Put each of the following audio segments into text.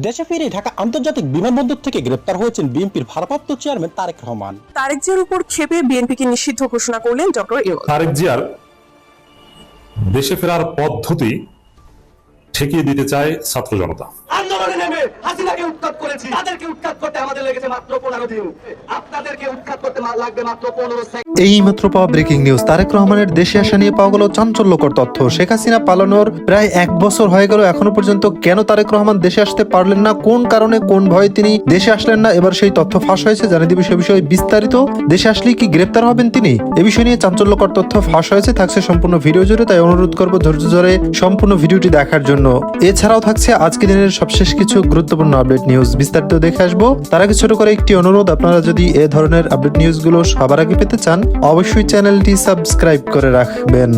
দেশে ফিরে ঢাকা আন্তর্জাতিক বিমানবন্দর থেকে গ্রেপ্তার হয়েছেন বিএনপির ভারপ্রাপ্ত চেয়ারম্যান তারেক রহমান। তারেক জিয়ার উপর ক্ষেপে বিএনপিকে নিষিদ্ধ ঘোষণা করলেন ডক্টর ইউনূস। তারেক জিয়ার দেশে ফেরার পদ্ধতি ঠেকিয়ে দিতে চায় ছাত্র জনতা। আন্দোলনে নেমে হাসিনাকে উৎখাত করেছি, তাদেরকে উৎখাত করতে আমাদের লেগেছে মাত্র 15 দিন, আপনাদেরকে উৎখাত করতে লাগবে মাত্র 15 সেকেন্ড। এই মাত্র পাওয়া ব্রেকিং নিউজ, তারেক রহমানের দেশে আসা নিয়ে পাওয়া গেল চাঞ্চল্যকর তথ্য। শেখ হাসিনা পালানোর প্রায় 1 বছর হয়ে গেল, এখনো পর্যন্ত কেন তারেক রহমান দেশে আসতে পারলেন না, কোন কারণে কোন ভয়ে তিনি দেশে আসলেন না, এবার সেই তথ্য ফাঁস হয়েছে। জানিয়ে দিব সে বিষয়ে বিস্তারিত। দেশে আসলে কি গ্রেপ্তার হবেন তিনি, এ বিষয় নিয়ে চাঞ্চল্যকর তথ্য ফাঁস হয়েছে। থাকছে সম্পূর্ণ ভিডিও জুড়ে, তাই অনুরোধ করবো ধৈর্য ধরে সম্পূর্ণ ভিডিওটি দেখার জন্য। এছাড়াও থাকছে আজকে দিনের সবশেষ কিছু গুরুত্বপূর্ণ আপডেট নিউজ, বিস্তারিত দেখে আসবো। তার আগে ছোট করে একটি অনুরোধ, আপনারা যদি এ ধরনের আপডেট নিউজগুলো সবার আগে পেতে চান অবশ্যই চ্যানেলটি সাবস্ক্রাইব করে রাখবেন।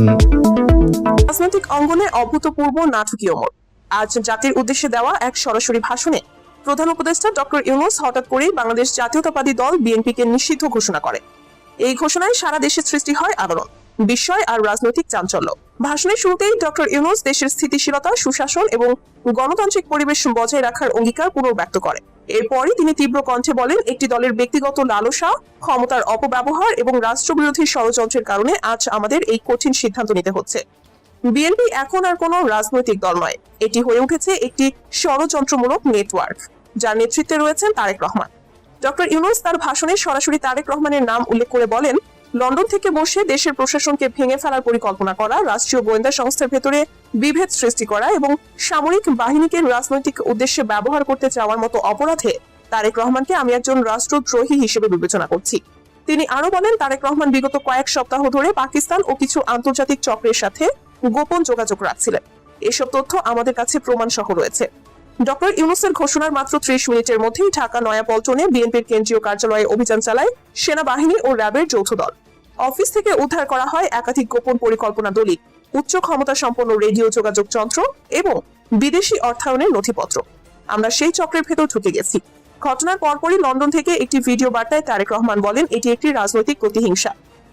রাজনৈতিক অঙ্গনে অভূতপূর্ব নাটকীয় মোড়। আজ জাতির উদ্দেশ্যে দেওয়া এক সরাসরি ভাষণে প্রধান উপদেষ্টা ডক্টর ইউনূস হঠাৎ করেই বাংলাদেশ জাতীয়তাবাদী দল বিএনপিকে নিষিদ্ধ ঘোষণা করে। এই ঘোষণায় সারা দেশে সৃষ্টি হয় আলোড়ন, বিস্ময় আর রাজনৈতিক চাঞ্চল্য। ভাষণের শুরুতেই ডক্টর ইউনূস দেশের স্থিতিশীলতা, সুশাসন এবং গণতান্ত্রিক পরিবেশ বজায় রাখার অঙ্গীকার পুনর্ব্যক্ত করে। এরপরই তিনি তীব্র কণ্ঠে বলেন, একটি দলের ব্যক্তিগত লালসা, ক্ষমতার অপব্যবহার এবং রাষ্ট্রবিরোধী ষড়যন্ত্রের কারণে আজ আমাদের এই কঠিন সিদ্ধান্ত নিতে হচ্ছে। বিএনপি এখন আর কোনো রাজনৈতিক দল নয়, এটি হয়ে উঠেছে একটি ষড়যন্ত্রমূলক নেটওয়ার্ক, যার নেতৃত্বে রয়েছেন তারেক রহমান। ডক্টর ইউনূস তার ভাষণে সরাসরি তারেক রহমানের নাম উল্লেখ করে বলেন, লন্ডন থেকে বসে দেশের প্রশাসনকে ভেঙে ফেলার পরিকল্পনা করা, রাষ্ট্রীয় গোয়েন্দা সংস্থার ভেতরে বিভেদ সৃষ্টি করা এবং সামরিক বাহিনীকে রাজনৈতিক উদ্দেশ্যে ব্যবহার করতে চাওয়ার মতো অপরাধে তারেক রহমানকে আমি একজন রাষ্ট্রদ্রোহী হিসেবে বিবেচনা করছি। তিনি আরো বলেন, তারেক রহমান বিগত কয়েক সপ্তাহ ধরে পাকিস্তান ও কিছু আন্তর্জাতিক চক্রের সাথে গোপন যোগাযোগ রাখছিলেন। এসব তথ্য আমাদের কাছে প্রমাণ সহ রয়েছে। ডক্টর ইউনূসের ঘোষণার মাত্র 30 মিনিটের মধ্যেই ঢাকা নয়াপল্টনে বিএনপির কেন্দ্রীয় কার্যালয়ে অভিযান চালায় সেনাবাহিনী ও র্যাবের যৌথ দল। অফিস থেকে উদ্ধার করা হয় একাধিক গোপন পরিকল্পনা দলিল, উচ্চ ক্ষমতা সম্পন্ন রেডিও যোগাযোগ যন্ত্র এবং বিদেশি অর্থায়নের নথিপত্র। আমরা সেই চক্রের ভেতর ঢুকে গেছি। ঘটনার পরপরই লন্ডন থেকে একটি ভিডিও বার্তায় তারেক রহমান বলেন, এটি একটি রাজনৈতিক প্রতিহিংসা।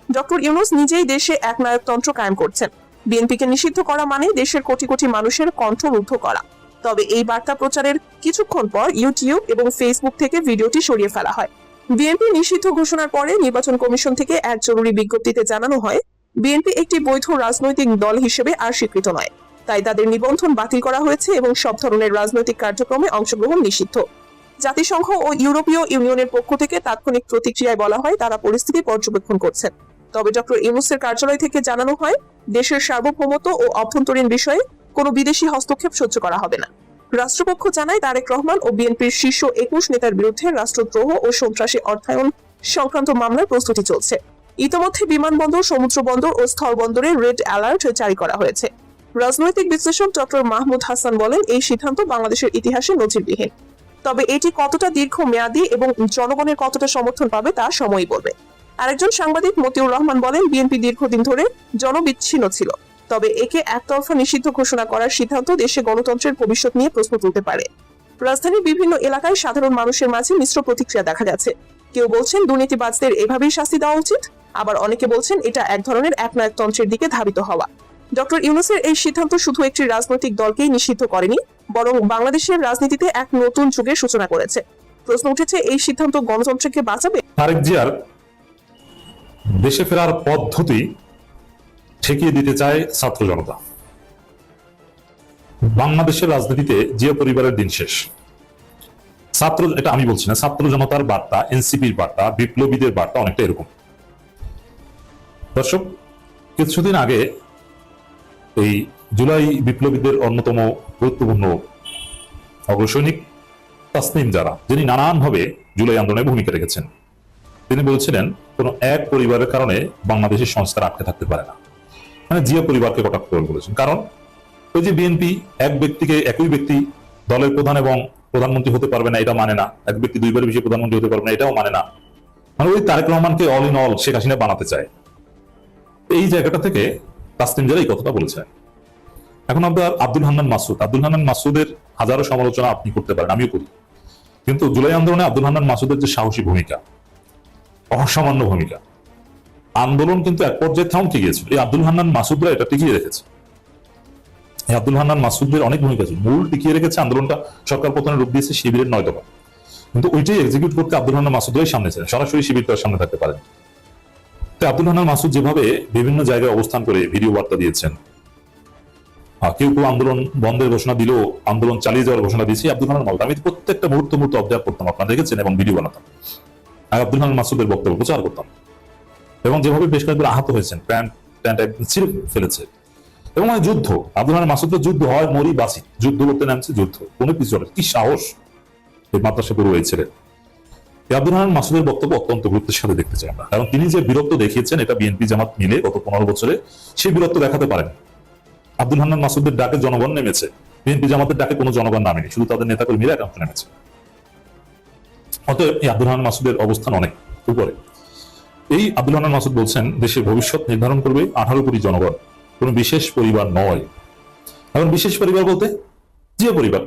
ডক্টর ইউনূস নিজেই দেশে একনায়কতন্ত্র কায়েম করছেন। বিএনপিকে নিষিদ্ধ করা মানে দেশের কোটি কোটি মানুষের কণ্ঠ রুদ্ধ করা। তবে এই বার্তা প্রচারের কিছুক্ষণ পর ইউটিউব এবং ফেসবুক থেকে ভিডিওটি সরিয়ে ফেলা হয়। বিএনপি নিষিদ্ধ ঘোষণার পরে নির্বাচন কমিশন থেকে এক জরুরি বিজ্ঞপ্তিতে জানানো হয়, বিএনপি একটি বৈধ রাজনৈতিক দল হিসেবে আর স্বীকৃত নয়, তাই তাদের নিবন্ধন বাতিল করা হয়েছে এবং সব ধরনের রাজনৈতিক কার্যক্রমে অংশগ্রহণ নিষিদ্ধ। জাতিসংঘ ও ইউরোপীয় ইউনিয়নের পক্ষ থেকে তাৎক্ষণিক প্রতিক্রিয়ায় বলা হয়, তারা পরিস্থিতি পর্যবেক্ষণ করছেন। তবে ডক্টর ইউনূসের কার্যালয় থেকে জানানো হয়, দেশের সার্বভৌমত্ব ও অভ্যন্তরীণ বিষয়ে কোনো বিদেশি হস্তক্ষেপ সহ্য করা হবে না। রাষ্ট্রপক্ষ জানায়, তারেক রহমান ও বিএনপির শীর্ষ 21 নেতার বিরুদ্ধে রাষ্ট্রদ্রোহ ও সন্ত্রাসী অর্থায়ন সংক্রান্ত মামলার প্রস্তুতি চলছে। ইতোমধ্যে বিমানবন্দর, সমুদ্র বন্দর ও স্থলবন্দরে রেড অ্যালার্ট জারি করা হয়েছে। রাজনৈতিক বিশ্লেষক ডক্টর মাহমুদ হাসান বলেন, এই সিদ্ধান্ত বাংলাদেশের ইতিহাসে নজিরবিহীন। তবে এটি কতটা দীর্ঘমেয়াদী এবং জনগণের কতটা সমর্থন পাবে তা সময়ই বলবে। আরেকজন সাংবাদিক মতিউর রহমান বলেন, বিএনপি দীর্ঘদিন ধরে জনবিচ্ছিন্ন ছিল, তবে একে একতরফা নিষিদ্ধ ঘোষণা করার সিদ্ধান্ত দেশে গণতন্ত্রের ভবিষ্যৎ নিয়ে প্রশ্ন তুলতে পারে। রাজধানীর বিভিন্ন এলাকায় সাধারণ মানুষের মাঝে মিশ্র প্রতিক্রিয়া দেখা যাচ্ছে। কেউ বলছেন দুর্নীতিবাজদের এভাবেই শাস্তি দেওয়া উচিত, আবার অনেকে বলছেন এটা এক ধরনের একনায়কতন্ত্রের দিকে ধাবিত হওয়া। ডক্টর ইউনূসের এই সিদ্ধান্ত শুধু একটি রাজনৈতিক দলকেই নিষিদ্ধ করেনি, বরং বাংলাদেশের রাজনীতিতে এক নতুন যুগের সূচনা করেছে। প্রশ্ন উঠেছে, এই সিদ্ধান্ত গণতন্ত্রকে বাঁচাবে? তারেক জিয়ার দেশে ফেরার পদ্ধতি ঠেকিয়ে দিতে চায় ছাত্র জনতা। বাংলাদেশের রাজনীতিতে জিয়া পরিবারের দিন শেষ। এটা আমি বলছি না, ছাত্র জনতার বার্তা, এনসিপির বার্তা, বিপ্লবীদের বার্তা অনেকটা এরকম। দর্শক, কিছুদিন আগে এই জুলাই বিপ্লবীদের অন্যতম গুরুত্বপূর্ণ অগ্রসৈনিক তাসনিম জারা, যিনি নানানভাবে জুলাই আন্দোলনে ভূমিকা রেখেছেন, তিনি বলছিলেন, কোন এক পরিবারের কারণে বাংলাদেশের সংস্কার আটকে থাকতে পারে না। মানে জিয়া পরিবারকে কটাক্ষ করে বলেছেন। কারণ ওই যে বিএনপি একই ব্যক্তি দলের প্রধান এবং প্রধানমন্ত্রী হতে পারবে না, এটা মানে না। এক ব্যক্তি দুইবারের বেশি প্রধানমন্ত্রী হতে পারবে না, এটাও মানে না। মানে ওই তারেক রহমানকে all in all Sheikh Hasina বানাতে চায়। এই জায়গাটা থেকে তাসনিম জারা এই কথাটা বলেছেন। এখন আপনার আব্দুল হান্নান মাসুদের হাজারো সমালোচনা আপনি করতে পারেন, আমিও করি, কিন্তু জুলাই আন্দোলনে আব্দুল হান্নান মাসুদের যে সাহসী ভূমিকা, অসামান্য ভূমিকা, আন্দোলন কিন্তু এক পর্যায়ে থমকে গিয়েছিল। এই আব্দুল হান্নান মাসুদরা এটা টিকিয়ে রেখেছে। এই আব্দুল হান্নান মাসুদের অনেক ভূমিকা ছিল। মূল টিকিয়ে রেখেছে আন্দোলনটা, সরকার পতনের রূপ দিয়েছে শিবিরের 9 দফা, কিন্তু ওইটাই এক্সিকিউট করতে আব্দুল হান্নান মাসুদরাই সামনে ছিলেন, সরাসরি শিবির তার সামনে থাকতে পারেন। তো আব্দুল হান্নান মাসুদ যেভাবে বিভিন্ন জায়গায় অবস্থান করে ভিডিও বার্তা দিয়েছেন, কেউ কেউ আন্দোলন বন্ধের ঘোষণা দিলেও আন্দোলন চালিয়ে যাওয়ার ঘোষণা দিয়েছে আব্দুল হান্নান মাসুদ। আমি প্রত্যেকটা মুহূর্ত অবজার্ভ করতাম, আপনারা দেখেছেন, এবং ভিডিও বানাতাম আর আব্দুল হান্নান মাসুদের বক্তব্য প্রচার করতাম। এবং যেভাবে বেশ কয়েকবার আহত হয়েছেন, প্যান্ট একদম ছিঁড়ে ফেলেছে, এবং যুদ্ধ, আব্দুল হান্নান মাসুদের যুদ্ধ হয় মরি বাঁচি, যুদ্ধ করতে নামছে, যুদ্ধ কোনো পিছনে, কি সাহস এই মাদ্রাসা পড়ুয়া এই ছেলে। আব্দুল হান্নান মাসুদের বক্তব্য অত্যন্ত গুরুত্বের সাথে দেখতে চাই আমরা, কারণ তিনি যে বীরত্ব দেখিয়েছেন এটা বিএনপি জামাত মিলে গত 15 বছরে সেই বীরত্ব দেখাতে পারেন। আব্দুল হান্নান মাসুদের ডাকে জনগণ নেমেছে, বিএনপি জামাতের ডাকে কোনো জনগণ নামেনি, শুধু তাদের নেতাকর্মীরা একান্ত নেমেছে। অতএব এই আব্দুল হান্নান মাসুদের অবস্থান অনেক উপরে। এই আব্দুল হান্নান মাসুদ বলছেন দেশের ভবিষ্যৎ নির্ধারণ করবে 18 কোটি জনগণ, কোন বিশেষ পরিবার নয়। এখন বিশেষ পরিবার বলতে যে পরিবার,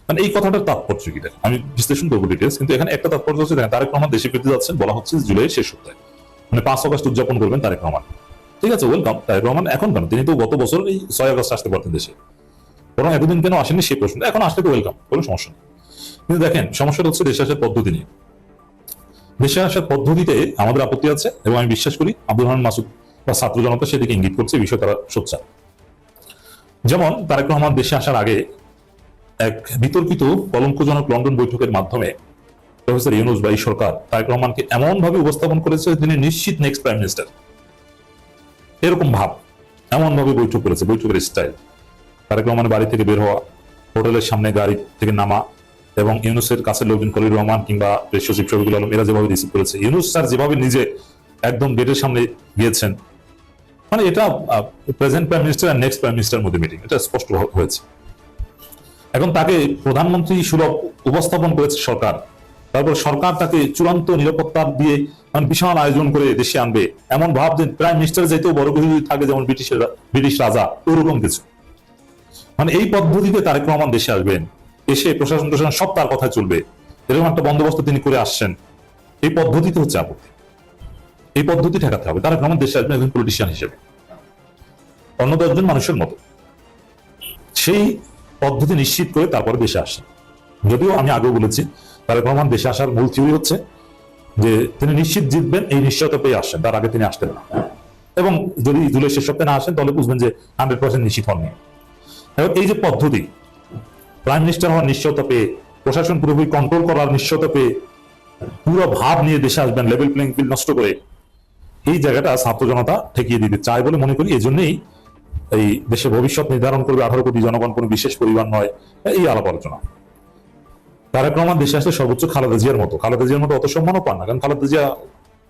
মানে এই কথাটার তাৎপর্য কি, আমি বিশ্লেষণ করবো ডিটেলস, কিন্তু এখানে একটা তাৎপর্য হচ্ছে তারেক রহমান দেশে ফিরতে যাচ্ছেন, বলা হচ্ছে জুলাইয়ের শেষ সপ্তাহে, মানে 5 আগস্ট উদযাপন করবেন তারেক রহমান। ঠিক আছে, ওয়েলকাম। তারেক রহমান এখন কেন, তিনি তো গত বছর এই 6 আগস্ট আসতে পারতেন দেশে, বরং এতদিন কেন আসেননি সেই প্রশ্ন, এখন আসলে তো ওয়েলকাম, কোনো সমস্যা নেই। কিন্তু দেখেন সমস্যাটা হচ্ছে দেশে আসার পদ্ধতি নিয়ে। দেশে আসার পদ্ধতিতে আমাদের আপত্তি আছে, এবং আমি বিশ্বাস করি আব্দুল হান্নান মাসুদ বা ছাত্র জনতা সেদিকে ইঙ্গিত করছে, এই বিষয়ে তারা সোচ্চার। যেমন তারেক রহমান দেশে আসার আগে এক বিতর্কিত কলঙ্কজনক লন্ডন বৈঠকের মাধ্যমে প্রফেসর ইউনূস বা এই সরকার তারেক রহমানকে এমন ভাবে উপস্থাপন করেছে তিনি নিশ্চিত নেক্সট প্রাইম মিনিস্টার, এরকম ভাব, এমন ভাবে বৈঠক করেছে, বৈঠকের স্টাইল, তারেক রহমানের বাড়ি থেকে বের হওয়া, হোটেলের সামনে গাড়ি থেকে নামা, এবং ইউনূসের কাছে লোকজন খলিল রহমান কিংবা প্রেস সচিব শফিকুল আলম এরা যেভাবে রিসিভ করেছে, ইউনূস স্যার যেভাবে নিজে একদম গেটের সামনে গিয়েছেন, মানে এটা প্রেজেন্ট প্রাইম মিনিস্টার আর নেক্সট প্রাইম মিনিস্টার মধ্যে মিটিং, এটা স্পষ্ট হয়েছে। এখন তাকে প্রধানমন্ত্রী সুলভ উপস্থাপন করেছে সরকার, তারপর সরকার তাকে চূড়ান্ত নিরাপত্তা দিয়ে মানে বিশাল আয়োজন করে দেশে আনবে, এমন ভাব যে প্রাইম মিনিস্টার যেতেও বড় কিছু থাকে, যেমন ব্রিটিশ রাজা, ওরকম কিছু। মানে এই পদ্ধতিতে তারেক রহমান দেশে আসবেন, এসে প্রশাসন সব তার কথা চলবে, এরকম একটা বন্দোবস্ত তিনি করে আসছেন। এই পদ্ধতিতে হচ্ছে আপত্তি, এই পদ্ধতি ঠেকাতে হবে। তারেক রহমান দেশে আসবেন একজন পলিটিশিয়ান হিসেবে, অন্য 10 জন মানুষের মতো, সেই পদ্ধতি নিশ্চিত করে তারপরে দেশে আসেন। যদিও আমি আগেও বলেছি তারেক রহমান দেশে আসার মূল থিওরি হচ্ছে যে তিনি নিশ্চিত জিতবেন, এই নিশ্চয়তা পেয়ে আসছেন, তার আগে তিনি আসতেন না। এবং যদি জুলাই শেষ সপ্তাহে না আসেন তাহলে বুঝবেন যে 100% নিশ্চিত হননি। এবং এই যে পদ্ধতি, প্রাইম মিনিস্টার হওয়ার নিশ্চয়তা পেয়ে, প্রশাসন পুরোপুরি কন্ট্রোল করার নিশ্চয়তা পেয়ে পুরো ভাব নিয়ে দেশে আসবেন, লেভেল প্লেইং ফিল্ড নষ্ট করে, এই জায়গাটা ছাত্র জনতা ঠেকিয়ে দিতে চায় বলে মনে করি। এই জন্যই এই দেশের ভবিষ্যৎ নির্ধারণ করবে 18 কোটি জনগণ, কোনো বিশেষ পরিবার নয়, এই আলাপ আলোচনা। তারেক রহমান দেশে আসলে সর্বোচ্চ খালেদা জিয়ার মতো, খালেদা জিয়ার মতো অত সম্মানও পান না, কারণ খালেদা জিয়া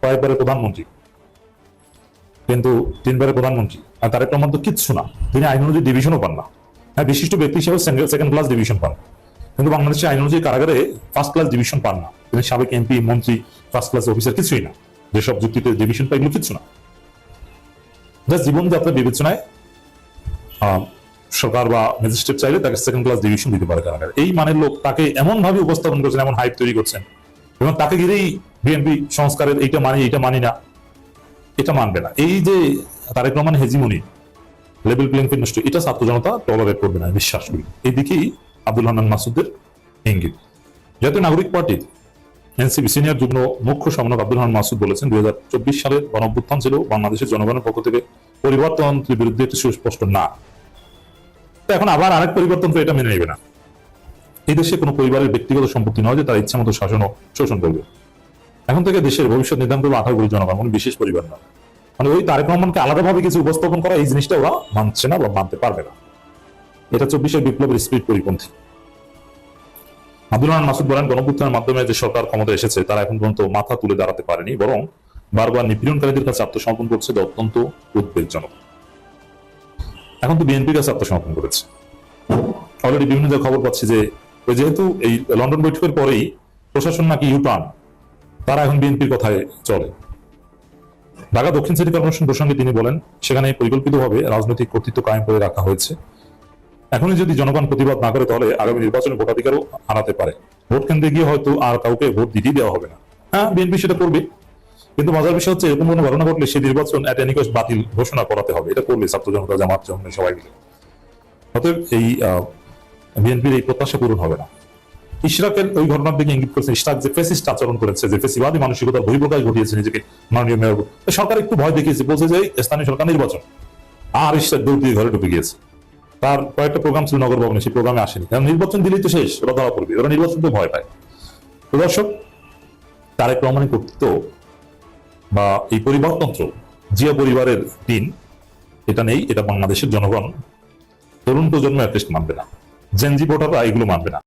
কয়েকবারের প্রধানমন্ত্রী, কিন্তু 3 বারের প্রধানমন্ত্রী, আর তারেক রহমান তো কিচ্ছু না, তিনি আইন অনুযায়ী ডিভিশনও পান না। হ্যাঁ, বিশিষ্ট ব্যক্তি হিসেবে 2nd ক্লাস ডিভিশন পান, কিন্তু বাংলাদেশের আইন অনুযায়ী কারাগারে 1st ক্লাস ডিভিশন পান না। তিনি সাবেক এমপি, মন্ত্রী, 1st ক্লাস অফিসার, কিছুই না, যেসব যুক্তিতে ডিভিশন পাই এগুলো কিচ্ছু না। জাস্ট জীবনযাত্রার বিবেচনায় সরকার বা ম্যাজিস্ট্রেট চাইলে তাকে 2nd ক্লাস ডিভিশন দিতে পারে কারাগারে। এই মানের লোক তাকে এমন ভাবে উপস্থাপন করছেন, এমন হাইপ তৈরি করছেন, এবং তাকে ঘিরেই বিএনপি সংস্কারের এইটা মানি এইটা মানি না, এটা মানবে না। এই যে Tarique Rahman hegemony, level playing field নষ্ট, এটা ছাত্র জনতা টলারেট করবে না, বিশ্বাস করি। এই দিকেই আব্দুল হান্নান মাসুদের ইঙ্গিত। জাতীয় নাগরিক পার্টির এনসিপি সিনিয়র যুগ্ম মুখ্য সমন্বয়ক আব্দুল হান্নান মাসুদ বলেছেন 2024 সালের গণঅভ্যুত্থান ছিল বাংলাদেশের জনগণের পক্ষ থেকে পরিবর্তনের বিরুদ্ধে একটি সুস্পষ্ট না। এখন আবার আরেক পরিবর্তন এটা মেনে নেবে না। এই দেশে কোনো পরিবারের ব্যক্তিগত সম্পত্তি নয় যে তার ইচ্ছা মতো শাসন ও শোষণ করবে। এখন থেকে দেশের ভবিষ্যৎ নির্ধারণ করবে 18 কোটি জনগণ, কোনো বিশেষ পরিবার না। মানে ওই তারেক রহমানকে আলাদাভাবে কিছু উপস্থাপন করা, এই জিনিসটা ওরা মানছে না বা মানতে পারবে না। এটা 24 বিপ্লবের স্পিরিট পরিপন্থী। আব্দুল হান্নান মাসুদ বলেন, গণঅভ্যুত্থানের মাধ্যমে যে সরকার ক্ষমতা এসেছে তারা এখন পর্যন্ত মাথা তুলে দাঁড়াতে পারেনি, বরং বারবার নিপীড়নকারীদের কাছে আত্মসমর্পণ করছে, যা অত্যন্ত উদ্বেগজনক। এখন তো বিএনপির কাছে আত্মসমর্পণ করেছে। অলরেডি বিভিন্ন জায়গায় খবর পাচ্ছি যে যেহেতু এই লন্ডন বৈঠকের পরেই প্রশাসন নাকি ইউটার্ন, তারা এখন বিএনপির কথায় চলে। ঢাকা দক্ষিণ সিটি কর্পোরেশন প্রসঙ্গে তিনি বলেন, সেখানে পরিকল্পিতভাবে রাজনৈতিক কর্তৃত্ব কায়েম করে রাখা হয়েছে। এখনই যদি জনগণ প্রতিবাদ না করে তাহলে আগামী নির্বাচনে ভোটাধিকারও হারাতে পারে। ভোট কেন্দ্রে গিয়ে হয়তো আর কাউকে ভোট দিতেই দেওয়া হবে না। হ্যাঁ, বিএনপি সেটা করবে, কিন্তু মজার বিষয় হচ্ছে এরকম কোনো ঘটনা ঘটলে সেই নির্বাচন এট এনি কস্ট বাতিল ঘোষণা করাতে হবে। এটা করবে ছাত্র জনতা, জামাত, সবাই মিলে। অতএব এই বিএনপির এই প্রত্যাশা পূরণ হবে না। ইশরাকের ওই ঘটনার দিকে ইঙ্গিত করেছে, ইশরাক যে ফেসিস্ট আচরণ করেছে, যে ফেসিবাদী মানসিকতার বহিঃপ্রকাশ ঘটিয়েছে নিজেকে মাননীয় মেয়র, সরকার একটু ভয় দেখিয়েছে, বলছে যে স্থানীয় সরকার নির্বাচন, আর ইশরাক দৌড় দিয়ে ঘরে ঢুকে গিয়েছে। তার কয়েকটা প্রোগ্রাম ছিল নগর ভবনে, সেই প্রোগ্রামে আসেনি, কারণ নির্বাচন দিলেই তো শেষ, ওরা ধরা পড়বে, ওরা নির্বাচন তো ভয় পায়। তো দর্শক, তারেক রহমানের কর্তৃত্ব বা এই পরিবারতন্ত্র, জিয়া পরিবারের দিন, এটা নেই, এটা বাংলাদেশের জনগণ, তরুণ প্রজন্ম অ্যাটলিস্ট মানবে না, জেনজি ভোটাররা এগুলো মানবে না।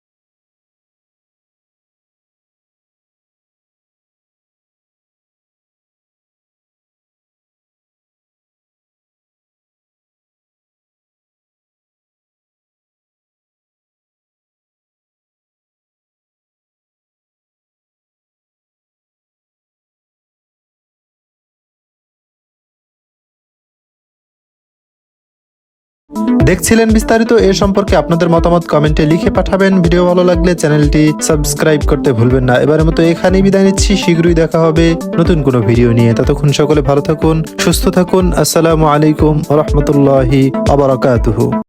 দেখছিলেন বিস্তারিত। এ সম্পর্কে আপনাদের মতামত কমেন্টে লিখে পাঠাবেন। ভিডিও ভালো লাগলে চ্যানেলটি সাবস্ক্রাইব করতে ভুলবেন না। এবারের মতো এখানেই বিদায় নিচ্ছি, শীঘ্রই দেখা হবে নতুন কোনো ভিডিও নিয়ে। ততক্ষণ সকলে ভালো থাকুন, সুস্থ থাকুন। আসসালামু আলাইকুম ওয়া রাহমাতুল্লাহি ওয়া বারাকাতুহু।